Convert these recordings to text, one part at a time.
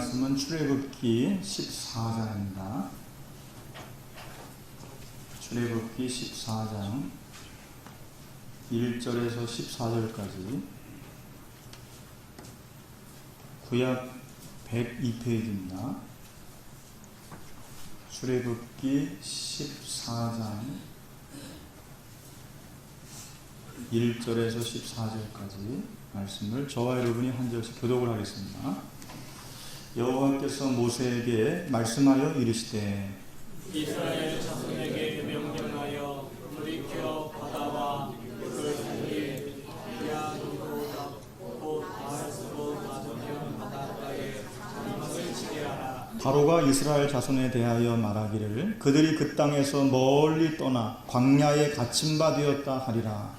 말씀은 출애굽기 14장입니다. 출애굽기 14장 1절에서 14절까지 구약 102페이지입니다. 출애굽기 14장 1절에서 14절까지 말씀을 저와 여러분이 한 절씩 교독을 하겠습니다. 여호와께서 모세에게 말씀하여 이르시되 이스라엘 자손에게 명령하여 돌이켜 바다와 그 사이에 야누고 곧 바알스봇 맞은편 바닷가에 장막을 치게 하라. 바로가 이스라엘 자손에 대하여 말하기를 그들이 그 땅에서 멀리 떠나 광야에 갇힌 바 되었다 하리라.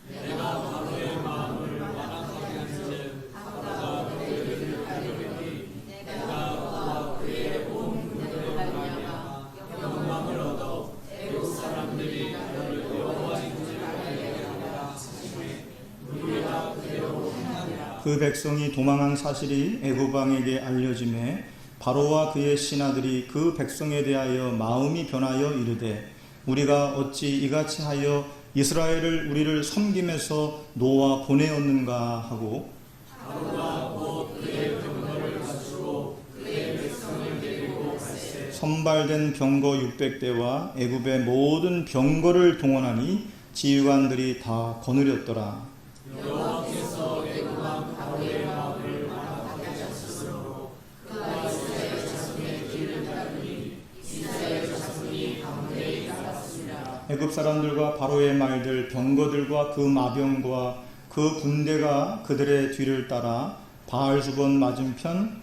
내가 바로의 마음을 완악하게 한즉 바로가 그들을 가려니 내가 그와 그의 온 군대로 말미암아 영광을 얻어 애국 사람들이 너를 여호와의 군을 알게 하리라 하시매 우리가 그대로 행하리라. 그 백성이 도망한 사실이 애굽 왕에게 알려짐에 바로와 그의 신하들이 그 백성에 대하여 마음이 변하여 이르되 우리가 어찌 이같이 하여 이스라엘을 우리를 섬김에서 놓아 보내었는가 하고 바로가 곧 그의 병거를 갖추고 그의 백성을 데리고 갈새 선발된 병거 600대와 애굽의 모든 병거를 동원하니 지휘관들이 다 거느렸더라. 여호와께서 애굽 왕 바로의 마음을 완악하게 하셨으므로 그가 이스라엘 자손의 길을 따르니 이스라엘 자손이 강대히 살았습니다. 애굽 사람들과 바로의 말들 병거들과 그 마병과 그 군대가 그들의 뒤를 따라 바알수본 맞은편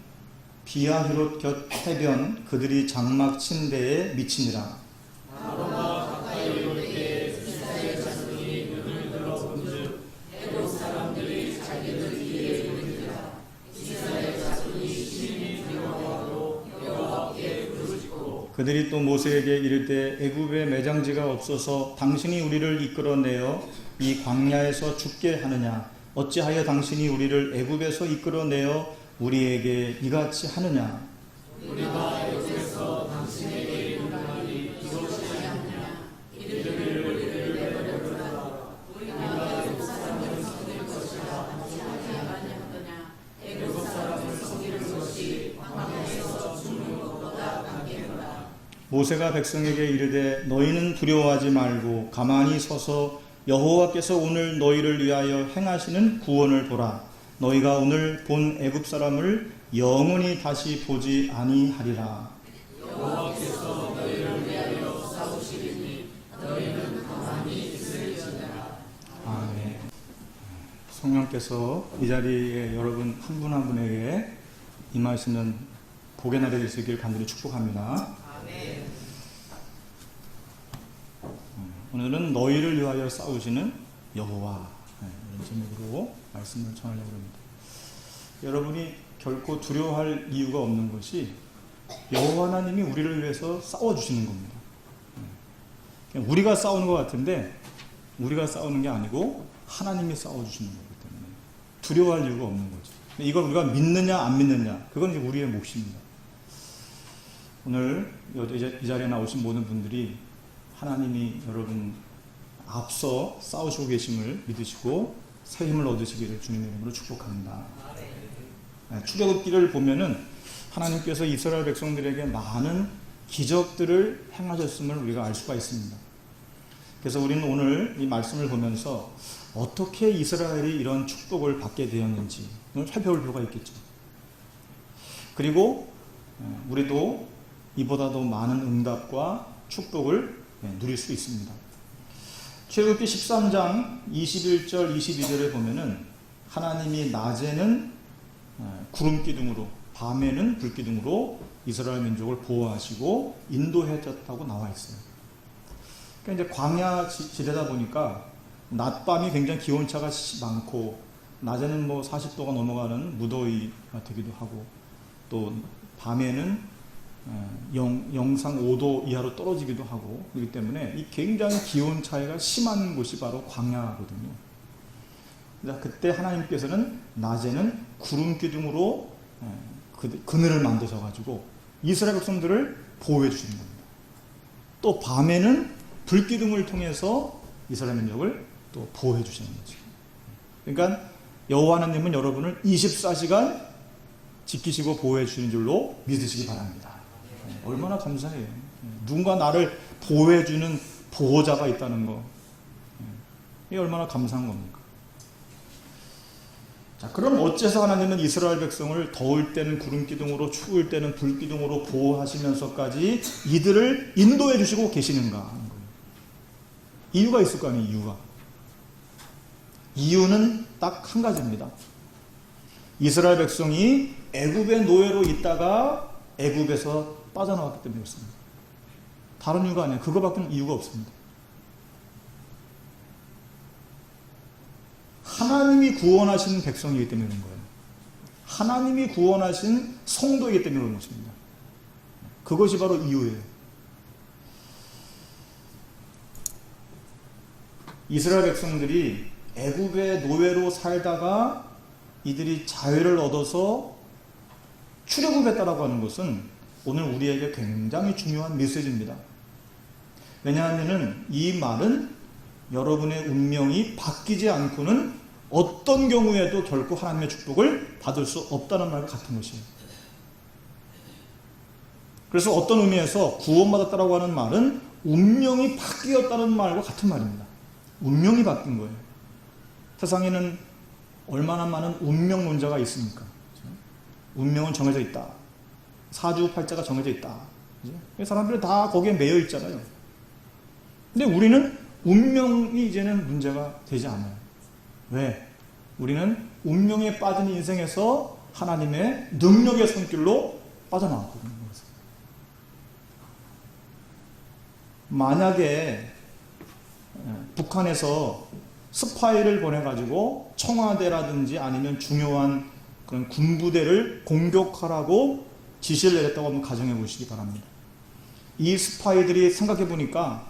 비아히롯 곁 해변 그들이 장막 친 데에 미치니라. 바로가 가까이 올 때에 이스라엘 자손이 눈을 들어 본즉 애굽 사람들이 자기들 뒤에 이르니라. 이스라엘 자손이 심히 두려워하고 여호와께 부르짖고 그들이 또 모세에게 이르되 애굽에 매장지가 없어서 당신이 우리를 이끌어내어 이 광야에서 죽게 하느냐 어찌하여 당신이 우리를 애굽에서 이끌어내어 우리에게 이같이 하느냐. 우리가 애굽에서 당신에게 이르나니 이것이 아니냐 이들을 우리를 내버려두라. 우리가 애굽 사람을 섬길 것이라 하지 아니하느냐. 애굽 사람을 섬기는 것이 광야에서 죽는 것보다 낫겠노라. 모세가 백성에게 이르되 너희는 두려워하지 말고 가만히 서서 여호와께서 오늘 너희를 위하여 행하시는 구원을 보라. 너희가 오늘 본 애굽 사람을 영원히 다시 보지 아니하리라. 여호와께서 너희를 위하여 싸우시리니 너희는 가만히 있을지어다. 아멘. 성령께서 이 자리에 여러분 한 분 한 분에게 임하시는 복의 날이 되시길 간절히 축복합니다. 아멘. 오늘은 너희를 위하여 싸우시는 여호와 이런 제목으로 말씀을 전하려고 합니다. 여러분이 결코 두려워할 이유가 없는 것이 여호와 하나님이 우리를 위해서 싸워주시는 겁니다. 그냥 우리가 싸우는 것 같은데 우리가 싸우는 게 아니고 하나님이 싸워주시는 거기 때문에 두려워할 이유가 없는 거죠. 이걸 우리가 믿느냐 안 믿느냐 그건 이제 우리의 몫입니다. 오늘 이 자리에 나오신 모든 분들이 하나님이 여러분 앞서 싸우시고 계심을 믿으시고 새 힘을 얻으시기를 주님의 이름으로 축복합니다. 출애굽기를 보면은 하나님께서 이스라엘 백성들에게 많은 기적들을 행하셨음을 우리가 알 수가 있습니다. 그래서 우리는 오늘 이 말씀을 보면서 어떻게 이스라엘이 이런 축복을 받게 되었는지 살펴볼 필요가 있겠죠. 그리고 우리도 이보다도 많은 응답과 축복을 누릴 수 있습니다. 출애굽기 13장 21절 22절에 보면은 하나님이 낮에는 구름 기둥으로 밤에는 불 기둥으로 이스라엘 민족을 보호하시고 인도해줬다고 나와 있어요. 그러니까 이제 광야 지대다 보니까 낮밤이 굉장히 기온차가 많고 낮에는 뭐 40도가 넘어가는 무더위가 되기도 하고 또 밤에는 영상 5도 이하로 떨어지기도 하고 그렇기 때문에 이 굉장히 기온 차이가 심한 곳이 바로 광야거든요. 그때 하나님께서는 낮에는 구름 기둥으로 그늘을 만드셔가지고 이스라엘 백성들을 보호해 주시는 겁니다. 또 밤에는 불기둥을 통해서 이스라엘 민족을 또 보호해 주시는 거죠. 그러니까 여호와 하나님은 여러분을 24시간 지키시고 보호해 주시는 줄로 믿으시기 바랍니다. 얼마나 감사해요. 누군가 나를 보호해 주는 보호자가 있다는 거. 이게 얼마나 감사한 겁니까? 자, 그럼 어째서 하나님은 이스라엘 백성을 더울 때는 구름 기둥으로, 추울 때는 불 기둥으로 보호하시면서까지 이들을 인도해 주시고 계시는가 하는 거예요. 이유가 있을 거 아니에요, 이유가. 이유는 딱 한 가지입니다. 이스라엘 백성이 애굽의 노예로 있다가 애굽에서 빠져나왔기 때문에 그렇습니다. 다른 이유가 아니에요. 그거밖에 이유가 없습니다. 하나님이 구원하신 백성이기 때문에 그런 거예요. 하나님이 구원하신 성도이기 때문에 그런 것입니다. 그것이 바로 이유예요. 이스라엘 백성들이 애굽의 노예로 살다가 이들이 자유를 얻어서 출애굽했다라고 하는 것은 오늘 우리에게 굉장히 중요한 메시지입니다. 왜냐하면 이 말은 여러분의 운명이 바뀌지 않고는 어떤 경우에도 결코 하나님의 축복을 받을 수 없다는 말과 같은 것이에요. 그래서 어떤 의미에서 구원받았다라고 하는 말은 운명이 바뀌었다는 말과 같은 말입니다. 운명이 바뀐 거예요. 세상에는 얼마나 많은 운명론자가 있습니까? 운명은 정해져 있다. 사주팔자가 정해져 있다. 사람들이 다 거기에 매여 있잖아요. 근데 우리는 운명이 이제는 문제가 되지 않아요. 왜? 우리는 운명에 빠진 인생에서 하나님의 능력의 손길로 빠져나왔거든요. 만약에 북한에서 스파이를 보내가지고 청와대라든지 아니면 중요한 그런 군부대를 공격하라고 지시를 내렸다고 한번 가정해 보시기 바랍니다. 이 스파이들이 생각해 보니까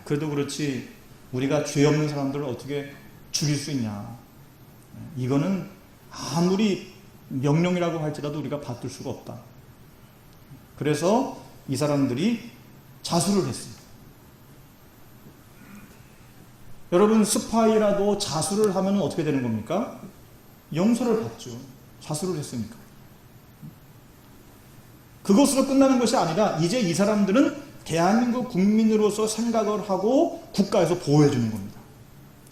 그래도 그렇지 우리가 죄 없는 사람들을 어떻게 죽일 수 있냐. 이거는 아무리 명령이라고 할지라도 우리가 받들 수가 없다. 그래서 이 사람들이 자수를 했습니다. 여러분 스파이라도 자수를 하면 어떻게 되는 겁니까? 용서를 받죠. 자수를 했으니까. 그것으로 끝나는 것이 아니라 이제 이 사람들은 대한민국 국민으로서 생각을 하고 국가에서 보호해 주는 겁니다.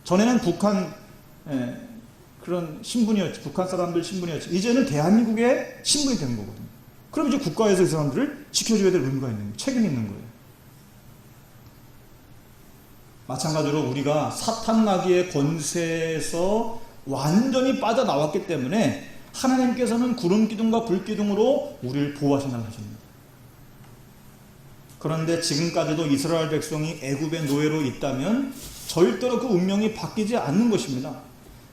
전에는 북한 그런 신분이었지. 북한 사람들 신분이었지. 이제는 대한민국의 신분이 된 거거든요. 그럼 이제 국가에서 이 사람들을 지켜줘야 될 의무가 있는 거예요. 책임이 있는 거예요. 마찬가지로 우리가 사탄 마귀의 권세에서 완전히 빠져나왔기 때문에 하나님께서는 구름 기둥과 불 기둥으로 우리를 보호하신다는 것입니다. 그런데 지금까지도 이스라엘 백성이 애굽의 노예로 있다면 절대로 그 운명이 바뀌지 않는 것입니다.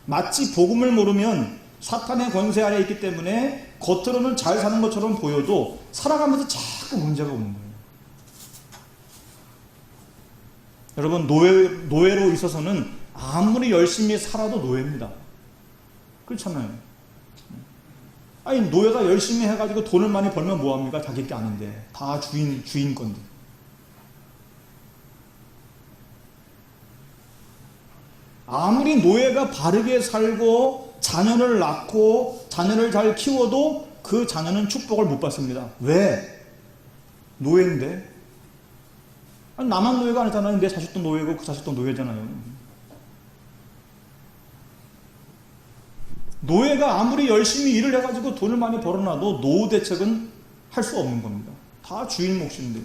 마치 복음을 모르면 사탄의 권세 아래에 있기 때문에 겉으로는 잘 사는 것처럼 보여도 살아가면서 자꾸 문제가 오는 거예요. 여러분 노예로 있어서는 아무리 열심히 살아도 노예입니다. 그렇잖아요. 아니 노예가 열심히 해가지고 돈을 많이 벌면 뭐합니까? 자기 게 아닌데 다 주인 건데. 아무리 노예가 바르게 살고 자녀를 낳고 자녀를 잘 키워도 그 자녀는 축복을 못 받습니다. 왜? 노예인데. 아니, 나만 노예가 아니잖아요. 내 자식도 노예고 그 자식도 노예잖아요. 노예가 아무리 열심히 일을 해가지고 돈을 많이 벌어놔도 노후 대책은 할 수 없는 겁니다. 다 주인 몫인데.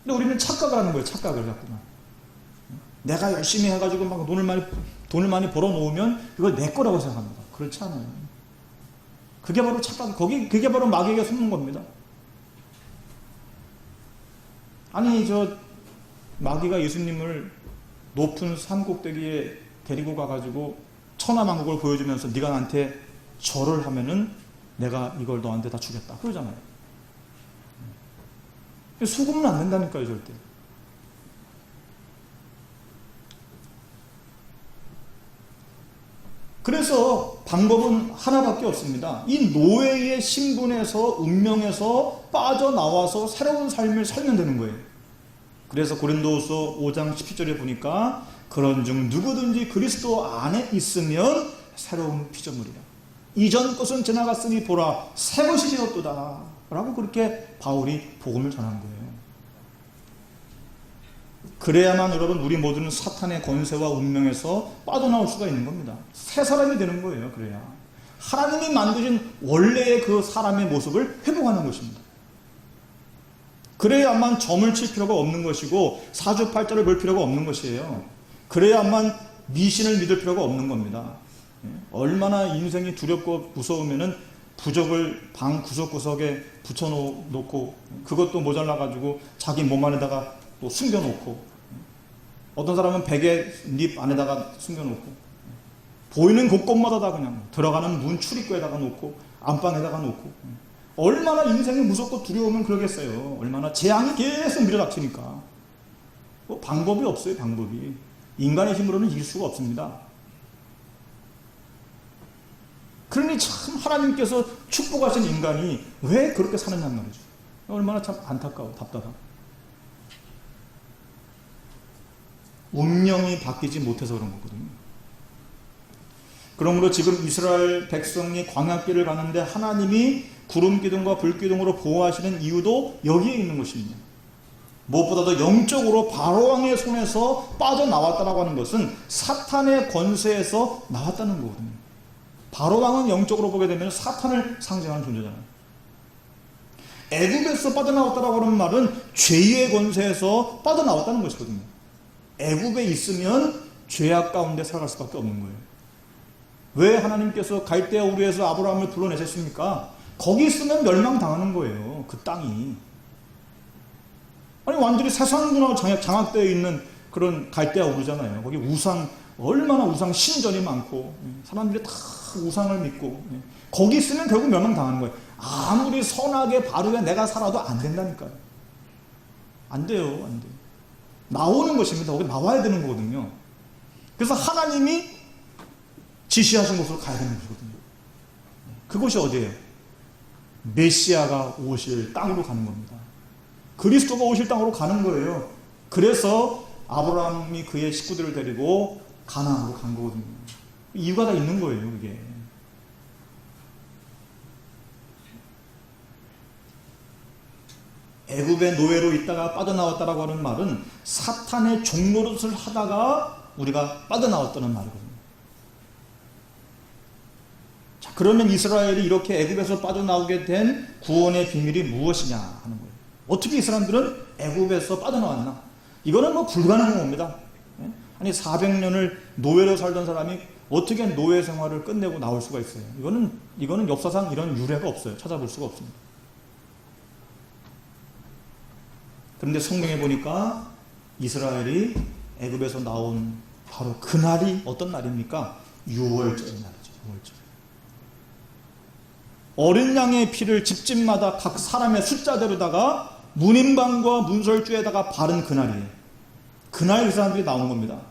근데 우리는 착각을 하는 거예요. 착각을 자꾸만. 내가 열심히 해가지고 막 돈을 많이 벌어 놓으면 이걸 내 거라고 생각합니다. 그렇지 않아요. 그게 바로 착각, 그게 바로 마귀에게 속는 겁니다. 아니 마귀가 예수님을 높은 산 꼭대기에 데리고 가가지고 천하만국을 보여주면서 네가 나한테 절을 하면은 내가 이걸 너한테 다 주겠다 그러잖아요. 속으면 안 된다니까요. 절대. 그래서 방법은 하나밖에 없습니다. 이 노예의 신분에서 운명에서 빠져나와서 새로운 삶을 살면 되는 거예요. 그래서 고린도후서 5장 17절에 보니까 그런즉 누구든지 그리스도 안에 있으면 새로운 피조물이라. 이전 것은 지나갔으니 보라 새 것이 되었도다 라고 그렇게 바울이 복음을 전한 거예요. 그래야만 여러분 우리 모두는 사탄의 권세와 운명에서 빠져나올 수가 있는 겁니다. 새 사람이 되는 거예요. 그래야 하나님이 만드신 원래의 그 사람의 모습을 회복하는 것입니다. 그래야만 점을 칠 필요가 없는 것이고 사주팔자를 볼 필요가 없는 것이에요. 그래야만 미신을 믿을 필요가 없는 겁니다. 얼마나 인생이 두렵고 무서우면은 부적을 방 구석구석에 붙여놓고 그것도 모자라가지고 자기 몸 안에다가 또 숨겨놓고 어떤 사람은 베개 립 안에다가 숨겨놓고 보이는 곳곳마다 다 그냥 들어가는 문 출입구에다가 놓고 안방에다가 놓고 얼마나 인생이 무섭고 두려우면 그러겠어요. 얼마나 재앙이 계속 밀어닥치니까 방법이 없어요. 방법이 인간의 힘으로는 이길 수가 없습니다. 그러니 참 하나님께서 축복하신 인간이 왜 그렇게 사느냐는 말이죠. 얼마나 참 안타까워 답답하고 운명이 바뀌지 못해서 그런 거거든요. 그러므로 지금 이스라엘 백성이 광야길을 가는데 하나님이 구름기둥과 불기둥으로 보호하시는 이유도 여기에 있는 것입니다. 무엇보다도 영적으로 바로왕의 손에서 빠져나왔다라고 하는 것은 사탄의 권세에서 나왔다는 거거든요. 바로왕은 영적으로 보게 되면 사탄을 상징하는 존재잖아요. 애굽에서 빠져나왔다라고 하는 말은 죄의 권세에서 빠져나왔다는 것이거든요. 애굽에 있으면 죄악 가운데 살아갈 수밖에 없는 거예요. 왜 하나님께서 갈대아 우르에서 아브라함을 불러내셨습니까? 거기 있으면 멸망당하는 거예요. 그 땅이. 아니 완전히 세상문화로 장악되어 있는 그런 갈대아 우르잖아요. 거기 우상 얼마나 우상 신전이 많고 사람들이 다 우상을 믿고 거기 있으면 결국 멸망당하는 거예요. 아무리 선하게 바르게 내가 살아도 안 된다니까요. 안 돼요. 안 돼요. 나오는 것입니다. 거기 나와야 되는 거거든요. 그래서 하나님이 지시하신 곳으로 가야 되는 것이거든요. 그곳이 어디예요? 메시아가 오실 땅으로 가는 겁니다. 그리스도가 오실 땅으로 가는 거예요. 그래서 아브라함이 그의 식구들을 데리고 가나안으로 간 거거든요. 이유가 다 있는 거예요. 그게. 애굽의 노예로 있다가 빠져나왔다라고 하는 말은 사탄의 종노릇을 하다가 우리가 빠져나왔다는 말이거든요. 자, 그러면 이스라엘이 이렇게 애굽에서 빠져나오게 된 구원의 비밀이 무엇이냐 하는 거예요. 어떻게 이 사람들은 애굽에서 빠져나왔나? 이거는 뭐 불가능한 겁니다. 아니 400년을 노예로 살던 사람이 어떻게 노예 생활을 끝내고 나올 수가 있어요? 이거는 역사상 이런 유래가 없어요. 찾아볼 수가 없습니다. 그런데 성경에 보니까 이스라엘이 애굽에서 나온 바로 그날이 어떤 날입니까? 6월절의 날이죠. 6월절. 어린 양의 피를 집집마다 각 사람의 숫자대로다가 문인방과 문설주에다가 바른 그날이에요. 그날 이 사람들이 나온 겁니다.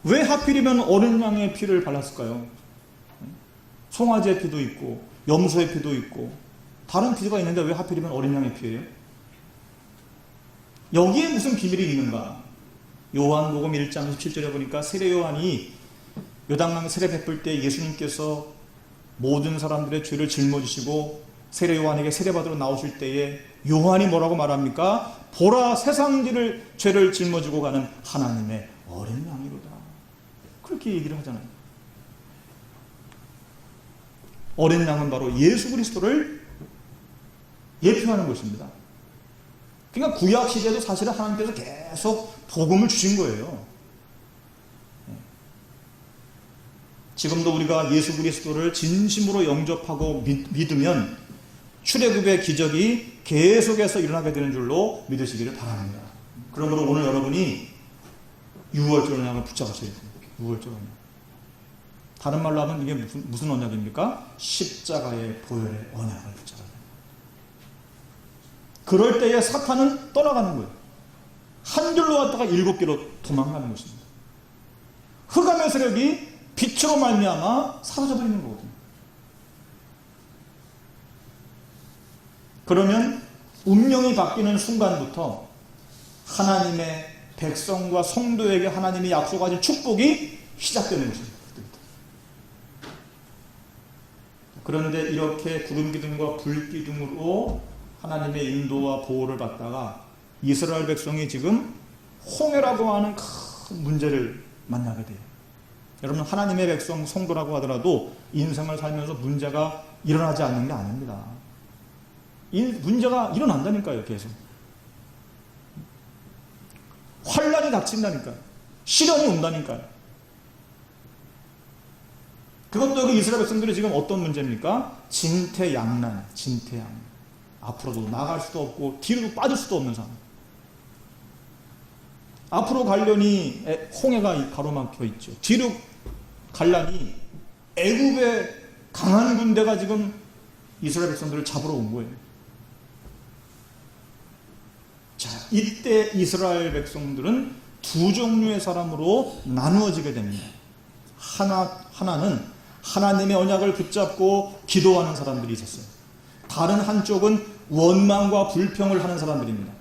왜 하필이면 어린 양의 피를 발랐을까요? 송아지의 피도 있고 염소의 피도 있고 다른 피가 있는데 왜 하필이면 어린 양의 피예요? 여기에 무슨 비밀이 있는가? 요한복음 1장 17절에 보니까 세례 요한이 요단강 세례 베풀 때 예수님께서 모든 사람들의 죄를 짊어지시고 세례 요한에게 세례받으러 나오실 때에 요한이 뭐라고 말합니까? 보라 세상 죄를 짊어지고 가는 하나님의 어린 양이로다. 그렇게 얘기를 하잖아요. 어린 양은 바로 예수 그리스도를 예표하는 것입니다. 그러니까 구약 시대도 사실은 하나님께서 계속 복음을 주신 거예요. 지금도 우리가 예수 그리스도를 진심으로 영접하고 믿으면 출애굽의 기적이 계속해서 일어나게 되는 줄로 믿으시기를 바랍니다. 그러므로 오늘 여러분이 6월절 언약을 붙잡으셔야 됩니다. 6월절 언약. 다른 말로 하면 이게 무슨 언약입니까? 십자가의 보혈의 언약을 붙잡아야 됩니다. 그럴 때에 사탄은 떠나가는 거예요. 한 줄로 왔다가 7개로 도망가는 것입니다. 흑암의 세력이 빛으로 말미암아 사라져버리는 거거든요. 그러면 운명이 바뀌는 순간부터 하나님의 백성과 성도에게 하나님이 약속하신 축복이 시작되는 것입니다. 그런데 이렇게 구름 기둥과 불 기둥으로 하나님의 인도와 보호를 받다가 이스라엘 백성이 지금 홍해라고 하는 큰 문제를 만나게 돼요. 여러분, 하나님의 백성, 성도라고 하더라도 인생을 살면서 문제가 일어나지 않는 게 아닙니다. 문제가 일어난다니까요. 계속 환란이 닥친다니까요. 시련이 온다니까요. 그것도 그 이스라엘 백성들이 지금 어떤 문제입니까? 진퇴양난, 진퇴양난. 앞으로도 나갈 수도 없고 뒤로도 빠질 수도 없는 상황. 앞으로 가려니 홍해가 가로막혀 있죠. 뒤로 갈라니 애굽의 강한 군대가 지금 이스라엘 백성들을 잡으러 온 거예요. 자, 이때 이스라엘 백성들은 두 종류의 사람으로 나누어지게 됩니다. 하나는 하나님의 언약을 붙잡고 기도하는 사람들이 있었어요. 다른 한쪽은 원망과 불평을 하는 사람들입니다.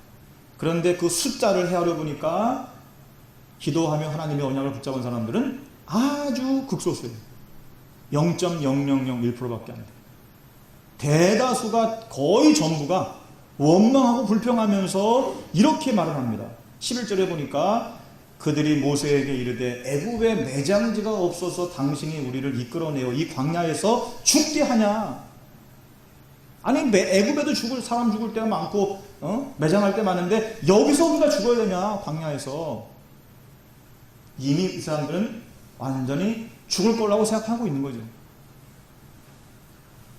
그런데 그 숫자를 헤아려 보니까 기도하며 하나님의 언약을 붙잡은 사람들은 아주 극소수예요. 0.0001%밖에 안 돼요. 대다수가 거의 전부가 원망하고 불평하면서 이렇게 말을 합니다. 11절에 보니까 그들이 모세에게 이르되 애굽에 매장지가 없어서 당신이 우리를 이끌어내어 이 광야에서 죽게 하냐. 아니 애굽에도 사람 죽을 때가 많고 매장할 때 많은데 여기서 우리가 죽어야 되냐 광야에서. 이미 이 사람들은 완전히 죽을 거라고 생각하고 있는 거죠.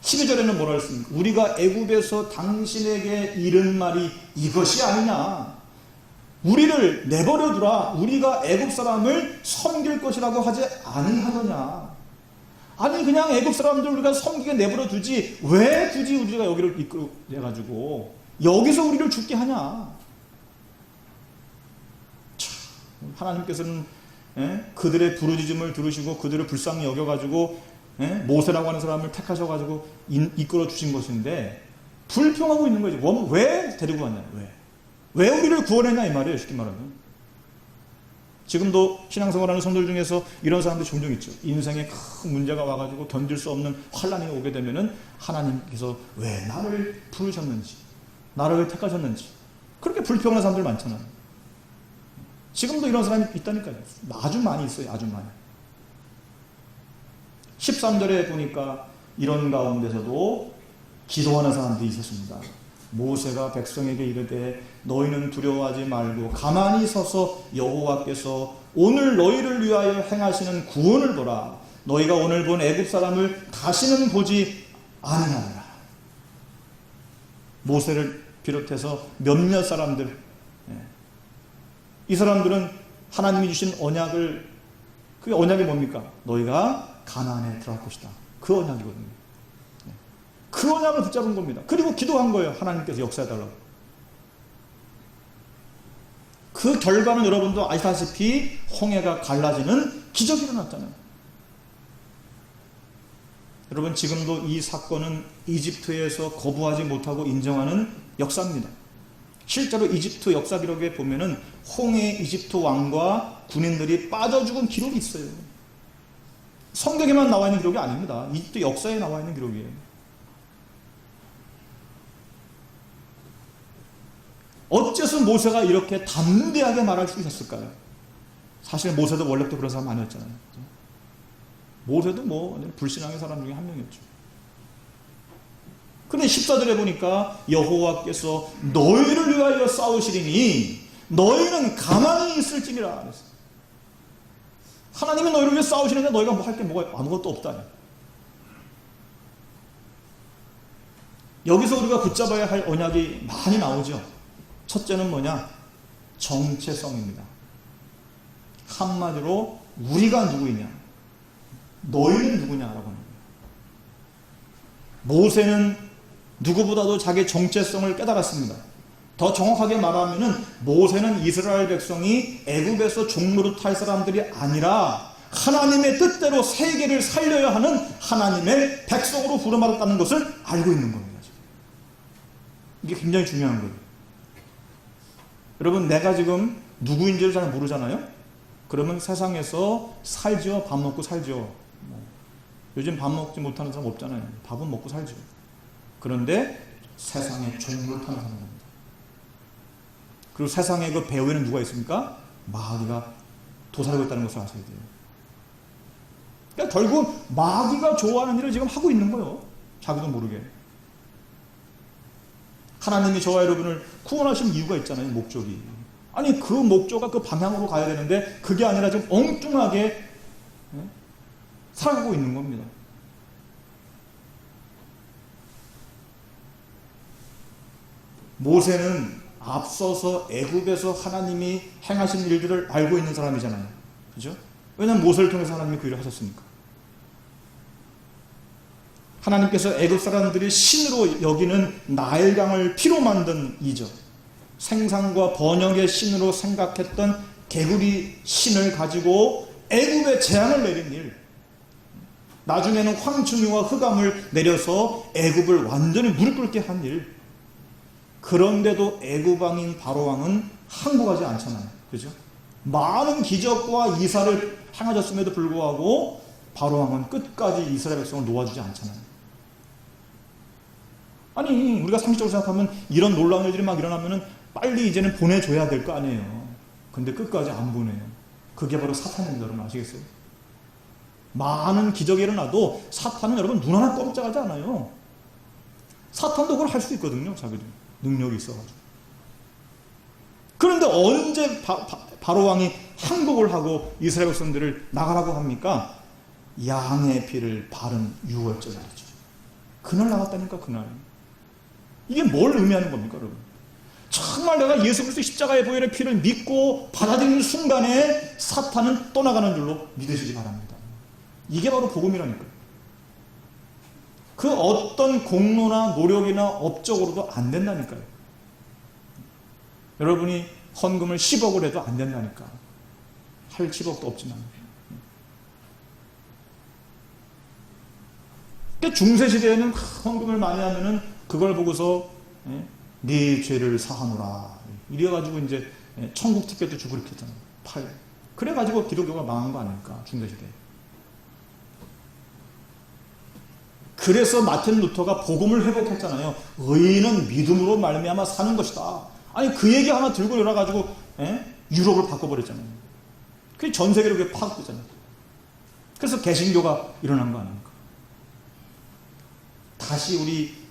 12절에는 뭐라 했습니까? 우리가 애굽에서 당신에게 이른 말이 이것이 아니냐. 우리를 내버려 두라. 우리가 애굽 사람을 섬길 것이라고 하지 아니하느냐. 아니 그냥 애굽 사람들 우리가 섬기게 내버려 두지 왜 굳이 우리가 여기를 이끌어내가지고 여기서 우리를 죽게 하냐. 참, 하나님께서는 그들의 부르짖음을 들으시고 그들을 불쌍히 여겨가지고 모세라고 하는 사람을 택하셔가지고 이끌어 주신 것인데 불평하고 있는 거죠. 왜 데리고 왔냐. 왜 우리를 구원했냐 이 말이에요. 쉽게 말하면. 지금도 신앙생활하는 성도들 중에서 이런 사람들이 종종 있죠. 인생에 큰 문제가 와가지고 견딜 수 없는 환란이 오게 되면은 하나님께서 왜 나를 부르셨는지, 나를 왜 택하셨는지 그렇게 불평하는 사람들 많잖아요. 지금도 이런 사람이 있다니까요. 아주 많이 있어요. 아주 많이. 13절에 보니까 이런 가운데서도 기도하는 사람들이 있었습니다. 모세가 백성에게 이르되 너희는 두려워하지 말고 가만히 서서 여호와께서 오늘 너희를 위하여 행하시는 구원을 보라. 너희가 오늘 본 애굽 사람을 다시는 보지 아니하리라. 모세를 비롯해서 몇몇 사람들, 이 사람들은 하나님이 주신 언약을, 그 언약이 뭡니까? 너희가 가나안에 들어갈 것이다. 그 언약이거든요. 그 언약을 붙잡은 겁니다. 그리고 기도한 거예요. 하나님께서 역사해달라고. 그 결과는 여러분도 아시다시피 홍해가 갈라지는 기적이 일어났잖아요. 여러분 지금도 이 사건은 이집트에서 거부하지 못하고 인정하는 역사입니다. 실제로 이집트 역사 기록에 보면은 홍해 이집트 왕과 군인들이 빠져 죽은 기록이 있어요. 성경에만 나와 있는 기록이 아닙니다. 이집트 역사에 나와 있는 기록이에요. 어째서 모세가 이렇게 담대하게 말할 수 있었을까요? 사실 모세도 원래부터 그런 사람 아니었잖아요. 모세도 불신앙의 사람 중에 한 명이었죠. 그런데 14절에 보니까 여호와께서 너희를 위하여 싸우시리니 너희는 가만히 있을지니라 그랬어요. 하나님이 너희를 위해 싸우시는데 너희가 할 게 아무것도 없다. 여기서 우리가 붙잡아야 할 언약이 많이 나오죠. 첫째는 뭐냐? 정체성입니다. 한마디로 우리가 누구이냐? 너희는 누구냐라고 하는 거예요. 모세는 누구보다도 자기 정체성을 깨달았습니다. 더 정확하게 말하면은 모세는 이스라엘 백성이 애굽에서 종노릇할 사람들이 아니라 하나님의 뜻대로 세계를 살려야 하는 하나님의 백성으로 부름받았다는 것을 알고 있는 겁니다. 이게 굉장히 중요한 거예요. 여러분, 내가 지금 누구인지를 잘 모르잖아요. 그러면 세상에서 살죠. 밥 먹고 살죠. 요즘 밥 먹지 못하는 사람 없잖아요. 밥은 먹고 살죠. 그런데 세상에 종을 타는 사람입니다. 그리고 세상에 그 배후에는 누가 있습니까? 마귀가 도사리고 있다는 것을 아셔야 돼요. 그러니까 결국 마귀가 좋아하는 일을 지금 하고 있는 거예요. 자기도 모르게. 하나님이 저와 여러분을 구원하신 이유가 있잖아요. 목적이. 아니 그 목적과 그 방향으로 가야 되는데 그게 아니라 지금 엉뚱하게 살아가고 있는 겁니다. 모세는 앞서서 애굽에서 하나님이 행하신 일들을 알고 있는 사람이잖아요. 그죠? 왜냐하면 모세를 통해서 하나님이 그 일을 하셨으니까. 하나님께서 애굽 사람들이 신으로 여기는 나일강을 피로 만든 이죠. 생산과 번영의 신으로 생각했던 개구리 신을 가지고 애굽에 재앙을 내린 일. 나중에는 황충이와 흑암을 내려서 애굽을 완전히 무릎 꿇게 한 일. 그런데도 애굽 왕인 바로 왕은 항복하지 않잖아요. 그죠? 많은 기적과 이사를 행하셨음에도 불구하고 바로 왕은 끝까지 이스라엘 백성을 놓아주지 않잖아요. 아니 우리가 상식적으로 생각하면 이런 놀라운 일들이 막 일어나면 빨리 이제는 보내줘야 될 거 아니에요. 근데 끝까지 안 보내요. 그게 바로 사탄입니다. 여러분 아시겠어요? 많은 기적이 일어나도 사탄은 여러분 눈 하나 꼼짝하지 않아요. 사탄도 그걸 할 수 있거든요. 자기도 능력이 있어가지고. 그런데 언제 바로 왕이 항복을 하고 이스라엘 백성들을 나가라고 합니까? 양의 피를 바른 6월절이죠. 그날 나갔다니까. 그날. 이게 뭘 의미하는 겁니까 여러분? 정말 내가 예수 그리스도 십자가의 보혈의 피를 믿고 받아들이는 순간에 사탄은 떠나가는 줄로 믿으시기 바랍니다. 이게 바로 복음이라니까요. 그 어떤 공로나 노력이나 업적으로도 안 된다니까요. 여러분이 헌금을 10억을 해도 안 된다니까. 할 10억도 없지만. 그러니까 중세시대에는 헌금을 많이 하면은 그걸 보고서 네 죄를 사하노라 이래가지고 이제 천국 티켓도 주고 이렇게 했잖아요. 그래가지고 기독교가 망한 거 아닙니까? 중세시대에. 그래서 마틴 루터가 복음을 회복했잖아요. 의인은 믿음으로 말미암아 사는 것이다. 아니 그 얘기 하나 들고 일어나가지고 유럽을 바꿔버렸잖아요. 그게 전 세계로 그게 파악되잖아요. 그래서 개신교가 일어난 거 아닙니까? 다시 우리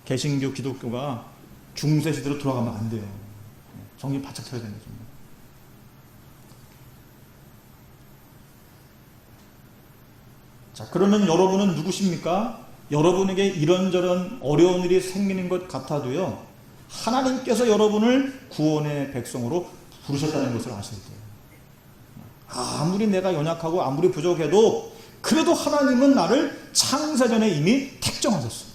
개신교 기독교가 중세시대로 돌아가면 안 돼요. 정신 바짝 차려야 됩니다. 자, 그러면 여러분은 누구십니까? 여러분에게 이런저런 어려운 일이 생기는 것 같아도요, 하나님께서 여러분을 구원의 백성으로 부르셨다는 것을 아셔야 돼요. 아무리 내가 연약하고 아무리 부족해도 그래도 하나님은 나를 창세전에 이미 택정하셨어요.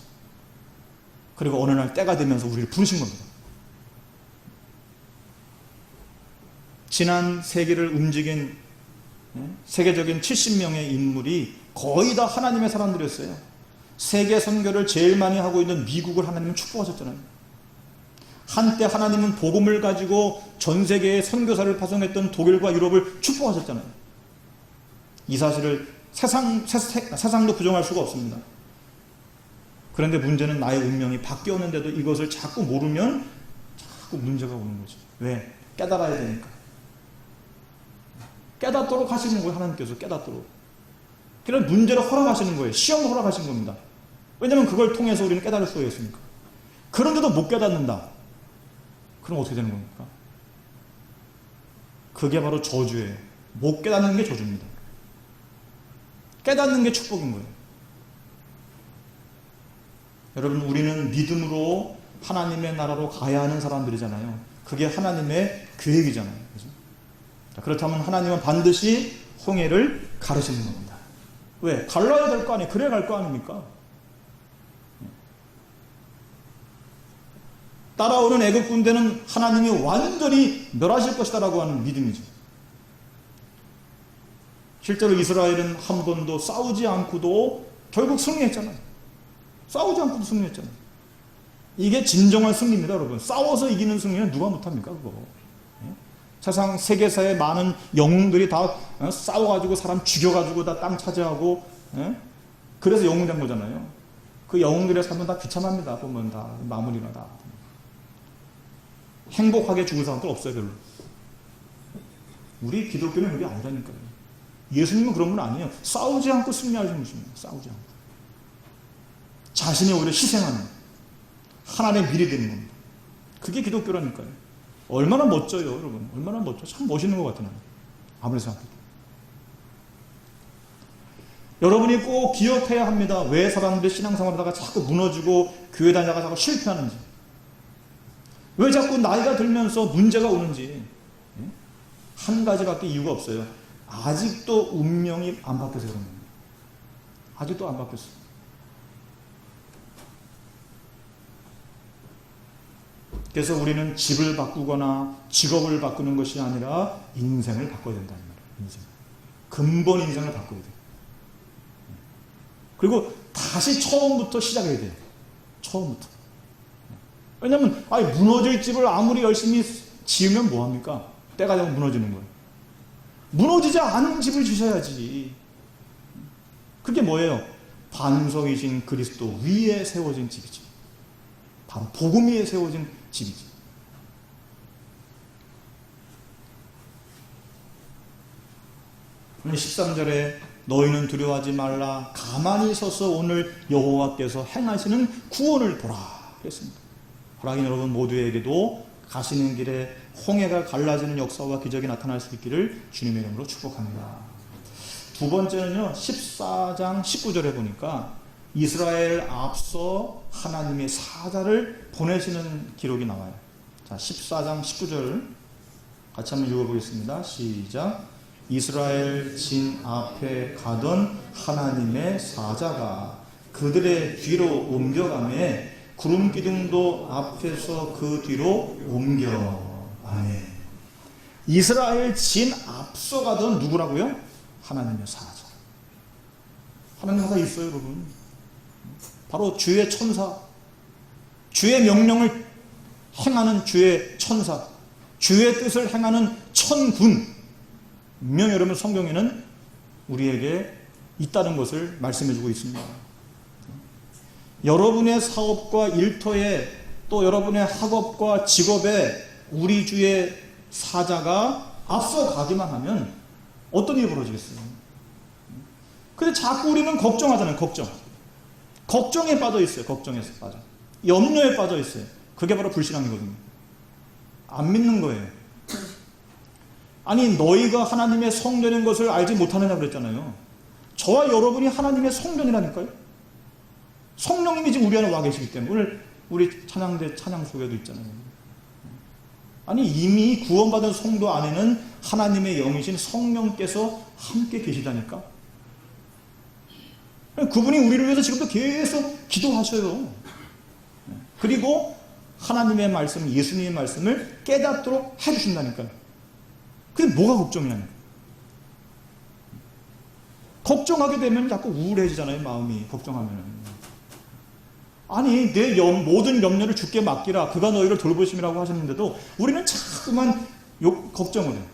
그리고 어느 날 때가 되면서 우리를 부르신 겁니다. 지난 세계를 움직인 세계적인 70명의 인물이 거의 다 하나님의 사람들이었어요. 세계 선교를 제일 많이 하고 있는 미국을 하나님은 축복하셨잖아요. 한때 하나님은 복음을 가지고 전 세계에 선교사를 파송했던 독일과 유럽을 축복하셨잖아요. 이 사실을 세상도 부정할 수가 없습니다. 그런데 문제는 나의 운명이 바뀌었는데도 이것을 자꾸 모르면 자꾸 문제가 오는 거죠. 왜? 깨달아야 되니까. 깨닫도록 하시는 거예요. 하나님께서 깨닫도록. 그런 문제를 허락하시는 거예요. 시험을 허락하신 겁니다. 왜냐하면 그걸 통해서 우리는 깨달을 수가 있으니까. 그런데도 못 깨닫는다. 그럼 어떻게 되는 겁니까? 그게 바로 저주예요. 못 깨닫는 게 저주입니다. 깨닫는 게 축복인 거예요. 여러분, 우리는 믿음으로 하나님의 나라로 가야 하는 사람들이잖아요. 그게 하나님의 계획이잖아요. 그죠? 그렇다면 하나님은 반드시 홍해를 가르시는 겁니다. 왜? 갈라야 될 거 아니에요. 그래야 갈 거 아닙니까? 따라오는 애국 군대는 하나님이 완전히 멸하실 것이다라고 하는 믿음이죠. 실제로 이스라엘은 한 번도 싸우지 않고도 결국 승리했잖아요. 싸우지 않고도 승리했잖아요. 이게 진정한 승리입니다, 여러분. 싸워서 이기는 승리는 누가 못합니까, 그거. 세상 세계사의 많은 영웅들이 다 싸워가지고 사람 죽여가지고 다 땅 차지하고, 그래서 영웅 된 거잖아요. 그 영웅들의 삶은 다 비참합니다. 보면 다 마무리가 다. 행복하게 죽을 사람들 없어요, 별로. 우리 기독교는 그게 아니라니까요. 예수님은 그런 분 아니에요. 싸우지 않고 승리하시는 분입니다. 싸우지 않고. 자신이 오히려 희생하는, 하나님의 미래 되는 겁니다. 그게 기독교라니까요. 얼마나 멋져요, 여러분. 얼마나 멋져. 참 멋있는 것 같아요. 아무리 생각해도. 여러분이 꼭 기억해야 합니다. 왜 사람들이 신앙생활하다가 자꾸 무너지고 교회 다니다가 자꾸 실패하는지. 왜 자꾸 나이가 들면서 문제가 오는지. 한 가지밖에 이유가 없어요. 아직도 운명이 안 바뀌어서 그런 겁니다. 아직도 안 바뀌었어요. 그래서 우리는 집을 바꾸거나 직업을 바꾸는 것이 아니라 인생을 바꿔야 된다는 말이에요. 인생. 근본 인생을 바꿔야 돼요. 그리고 다시 처음부터 시작해야 돼요. 처음부터. 왜냐하면 무너질 집을 아무리 열심히 지으면 뭐합니까? 때가 되면 무너지는 거예요. 무너지지 않은 집을 지셔야지. 그게 뭐예요? 반석이신 그리스도 위에 세워진 집이지. 바로 복음 위에 세워진 집이지. 오늘 13절에 너희는 두려워하지 말라. 가만히 서서 오늘 여호와께서 행하시는 구원을 보라. 그랬습니다. 호랑이 여러분 모두에게도 가시는 길에 홍해가 갈라지는 역사와 기적이 나타날 수 있기를 주님의 이름으로 축복합니다. 두 번째는요, 14장 19절에 보니까 이스라엘 앞서 하나님의 사자를 보내시는 기록이 나와요. 자, 14장 19절 같이 한번 읽어보겠습니다. 시작. 이스라엘 진 앞에 가던 하나님의 사자가 그들의 뒤로 옮겨가매 구름 기둥도 앞에서 그 뒤로 옮겨. 아멘. 이스라엘 진 앞서 가던 누구라고요? 하나님의 사자. 하나님의 사자 있어요, 여러분. 바로 주의 천사, 주의 명령을 행하는 주의 천사, 주의 뜻을 행하는 천군. 분명히 여러분 성경에는 우리에게 있다는 것을 말씀해주고 있습니다. 여러분의 사업과 일터에 또 여러분의 학업과 직업에 우리 주의 사자가 앞서 가기만 하면 어떤 일이 벌어지겠어요? 근데 자꾸 우리는 걱정하잖아요. 걱정에 빠져 있어요. 걱정에서 빠져. 염려에 빠져 있어요. 그게 바로 불신앙이거든요. 안 믿는 거예요. 아니 너희가 하나님의 성전인 것을 알지 못하느냐 그랬잖아요. 저와 여러분이 하나님의 성전이라니까요. 성령님이 지금 우리 안에 와 계시기 때문에 오늘 우리 찬양대 찬양 속에도 있잖아요. 아니 이미 구원받은 성도 안에는 하나님의 영이신 성령께서 함께 계시다니까. 그분이 우리를 위해서 지금도 계속 기도하셔요. 그리고 하나님의 말씀, 예수님의 말씀을 깨닫도록 해주신다니까요. 그게 뭐가 걱정이냐니까. 걱정하게 되면 자꾸 우울해지잖아요, 마음이. 걱정하면. 아니 내 모든 염려를 주께 맡기라. 그가 너희를 돌보심이라고 하셨는데도 우리는 자꾸만 걱정을 해요.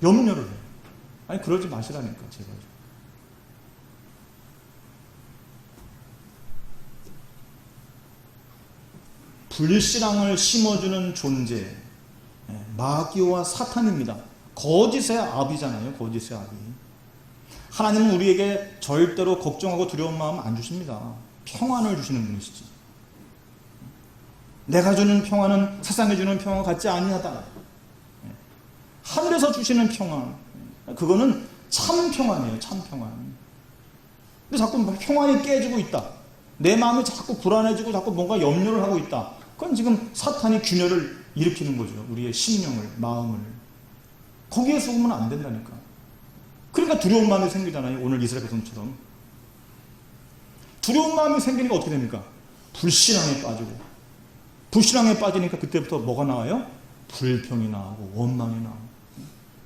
염려를 해요. 아니 그러지 마시라니까 제발. 불신앙을 심어주는 존재 마귀와 사탄입니다. 거짓의 아비잖아요. 거짓의 아비. 하나님은 우리에게 절대로 걱정하고 두려운 마음 안 주십니다. 평안을 주시는 분이시지. 내가 주는 평안은 세상에 주는 평안과 같지 아니하다. 하늘에서 주시는 평안, 그거는 참 평안이에요. 참 평안. 근데 자꾸 평안이 깨지고 있다. 내 마음이 자꾸 불안해지고 자꾸 뭔가 염려를 하고 있다. 그건 지금 사탄이 균열을 일으키는 거죠. 우리의 심령을, 마음을. 거기에 속으면 안 된다니까. 그러니까 두려운 마음이 생기잖아요. 오늘 이스라엘 백성처럼. 두려운 마음이 생기니까 어떻게 됩니까? 불신앙에 빠지고. 불신앙에 빠지니까 그때부터 뭐가 나와요? 불평이 나오고 원망이 나오고.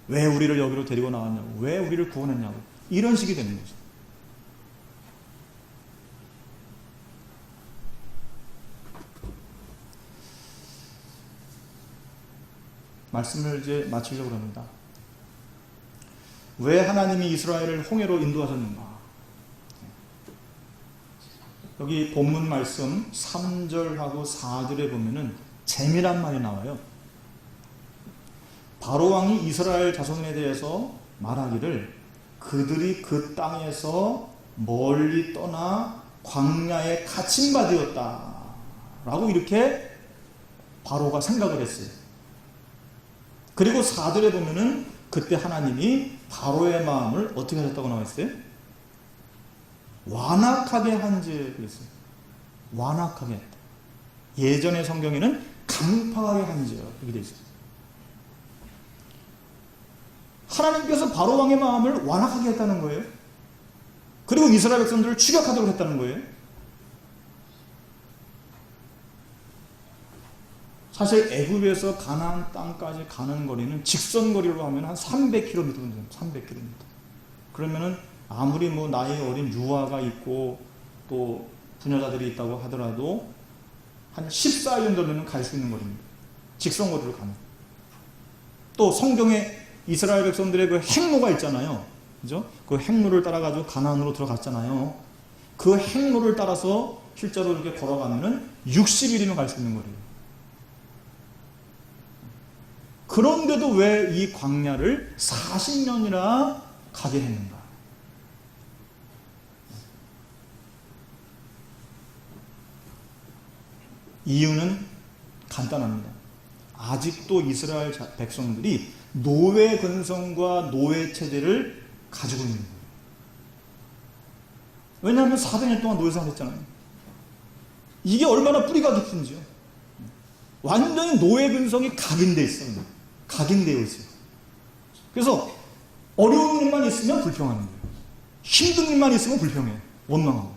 왜 우리를 여기로 데리고 나왔냐고. 왜 우리를 구원했냐고. 이런 식이 되는 거죠. 말씀을 이제 마치려고 합니다. 왜 하나님이 이스라엘을 홍해로 인도하셨는가? 여기 본문 말씀 3절하고 4절에 보면은 재미란 말이 나와요. 바로 왕이 이스라엘 자손에 대해서 말하기를 그들이 그 땅에서 멀리 떠나 광야에 갇힌 바 되었다 라고 이렇게 바로가 생각을 했어요. 그리고 4절에 보면은 그때 하나님이 바로의 마음을 어떻게 하셨다고 나와 있어요? 완악하게 한지 그랬어요. 완악하게 했다. 예전의 성경에는 강팍하게 한지요. 이렇게 되어 있어요. 하나님께서 바로 왕의 마음을 완악하게 했다는 거예요. 그리고 이스라엘 백성들을 추격하도록 했다는 거예요. 사실 애굽에서 가나안 땅까지 가는 거리는 직선 거리로 하면 한 300km 정도 됩니다. 300km. 그러면은 아무리 뭐 나이 어린 유아가 있고 또 부녀자들이 있다고 하더라도 한 14일 정도면 갈 수 있는 거리입니다. 직선 거리로 가면. 또 성경에 이스라엘 백성들의 그 행로가 있잖아요. 그죠? 그 행로를 따라가지고 가나안으로 들어갔잖아요. 그 행로를 따라서 실제로 이렇게 걸어가면은 60일이면 갈 수 있는 거리예요. 그런데도 왜 이 광야를 40년이나 가게 했는가? 이유는 간단합니다. 아직도 이스라엘 백성들이 노예 근성과 노예 체제를 가지고 있는 거예요. 왜냐하면 400년 동안 노예 생활했잖아요. 이게 얼마나 뿌리가 깊은지요. 완전히 노예 근성이 각인되어 있어요. 각인되어 있어요. 그래서 어려운 일만 있으면 불평하는 거예요. 힘든 일만 있으면 불평해요. 원망하고.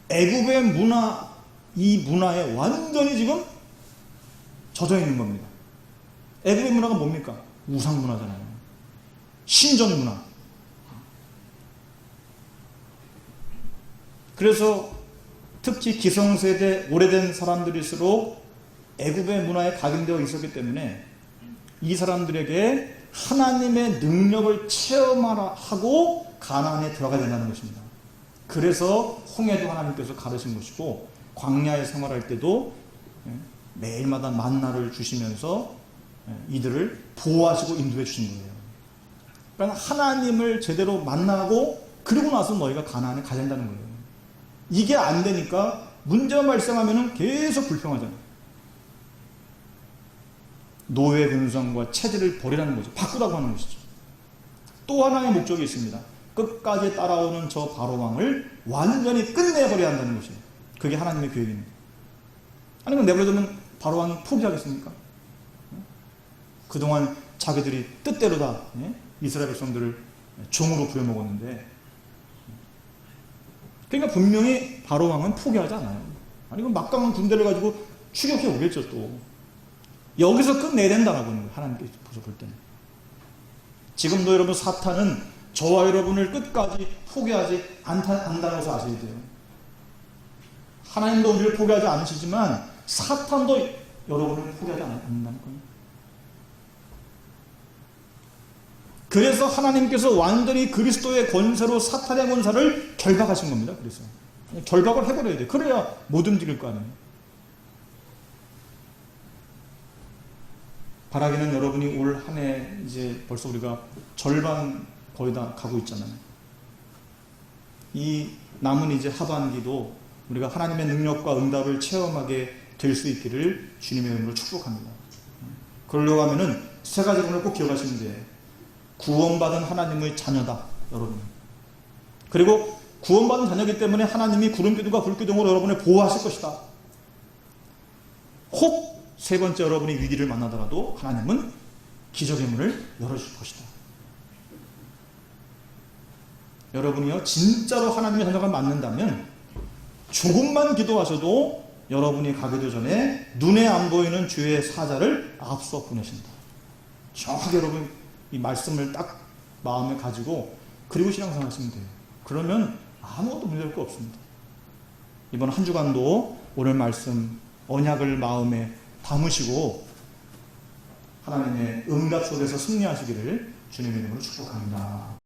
애굽의 문화, 이 문화에 완전히 지금 젖어 있는 겁니다. 애굽의 문화가 뭡니까? 우상 문화잖아요. 신전 문화. 그래서 특히 기성세대 오래된 사람들일수록 애굽의 문화에 각인되어 있었기 때문에 이 사람들에게 하나님의 능력을 체험하고 가나안에 들어가야 된다는 것입니다. 그래서 홍해도 하나님께서 가르신 것이고 광야에 생활할 때도 매일마다 만나를 주시면서 이들을 보호하시고 인도해 주신 거예요. 그러니까 하나님을 제대로 만나고 그리고 나서 너희가 가나안에 가야 된다는 거예요. 이게 안 되니까 문제가 발생하면 계속 불평하잖아요. 노예 근성과 체제를 버리라는 거죠. 바꾸라고 하는 것이죠. 또 하나의 목적이 있습니다. 끝까지 따라오는 저 바로 왕을 완전히 끝내버려야 한다는 것이에요. 그게 하나님의 계획입니다. 아니 그럼 내버려두면 바로 왕이 포기하겠습니까? 그동안 자기들이 뜻대로 다 이스라엘 백성들을 종으로 부려먹었는데, 그러니까 분명히 바로 왕은 포기하지 않아요. 아니 그럼 막강한 군대를 가지고 추격해 오겠죠. 또 여기서 끝내야 된다라고 하는 거예요. 하나님께서 볼 때는. 지금도 여러분 사탄은 저와 여러분을 끝까지 포기하지 않다는 것을 아셔야 돼요. 하나님도 우리를 포기하지 않으시지만 사탄도 여러분을 포기하지 않는다는 거예요. 그래서 하나님께서 완전히 그리스도의 권세로 사탄의 권세를 결박하신 겁니다. 그래서 결박을 해버려야 돼요. 그래야 못 움직일 거 아니에요. 바라기는 여러분이 올 한 해 이제 벌써 우리가 절반 거의 다 가고 있잖아요. 이 남은 이제 하반기도 우리가 하나님의 능력과 응답을 체험하게 될 수 있기를 주님의 이름으로 축복합니다. 그러려고 하면은 세 가지를 꼭 기억하시면 돼요. 구원받은 하나님의 자녀다, 여러분. 그리고 구원받은 자녀이기 때문에 하나님이 구름기둥과 불기둥으로 여러분을 보호하실 것이다. 혹 세 번째 여러분이 위기를 만나더라도 하나님은 기적의 문을 열어주실 것이다. 여러분이요 진짜로 하나님의 자녀가 맞는다면 조금만 기도하셔도 여러분이 가기도 전에 눈에 안 보이는 주의 사자를 앞서 보내신다. 정확하게 여러분 이 말씀을 딱 마음에 가지고 그리고 신앙생활 하시면 돼요. 그러면 아무것도 문제될 거 없습니다. 이번 한 주간도 오늘 말씀 언약을 마음에 담으시고 하나님의 응답 속에서 승리하시기를 주님의 이름으로 축복합니다.